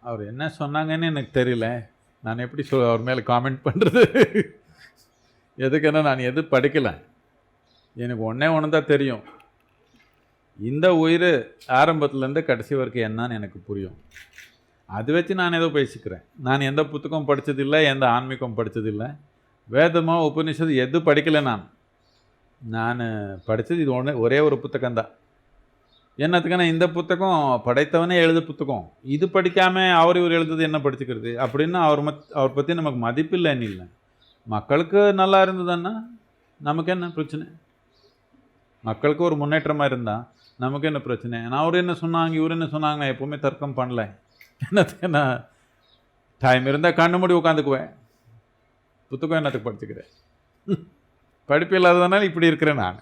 அவர் என்ன சொன்னாங்கன்னு எனக்கு தெரியல. நான் எப்படி அவர் மேலே காமெண்ட் பண்ணுறது? எதுக்குன்னா நான் எது படிக்கலை. எனக்கு ஒன்று தான் தெரியும். இந்த உயிர் ஆரம்பத்துலேருந்து கடைசி வரைக்கும் என்னன்னு எனக்கு புரியும். அது வச்சு நான் ஏதோ பேசிக்கிறேன். நான் எந்த புத்தகம் படித்ததில்லை, எந்த ஆன்மீகம் படித்ததில்லை. வேதமோ உபநிஷது எது படிக்கலை. நான் படித்தது இது ஒரே ஒரு புத்தகம்தான். என்னத்துக்குன்னா இந்த புத்தகம் படைத்தவனே எழுத புத்தகம். இது படிக்காமல் இவர் எழுதுறது என்ன படிச்சுக்கிறது அப்படின்னு அவர் பற்றி நமக்கு மதிப்பில்லைன்னு இல்லை. மக்களுக்கு நல்லா இருந்ததுன்னா நமக்கு என்ன பிரச்சனை? மக்களுக்கு ஒரு முன்னேற்றமாக இருந்தால் நமக்கு என்ன பிரச்சனை? நான் அவர் என்ன சொன்னாங்க, இவர் என்ன சொன்னாங்க, நான் எப்போவுமே தர்க்கம் பண்ணல. என்னத்துக்கு நான் டைம் இருந்தால் கண்ணு மூடி உட்காந்துக்குவேன். புத்தகம் என்னத்துக்கு படிச்சுக்கிறேன்? படிப்பு இல்லாததுனால இப்படி இருக்கிறேன் நான்.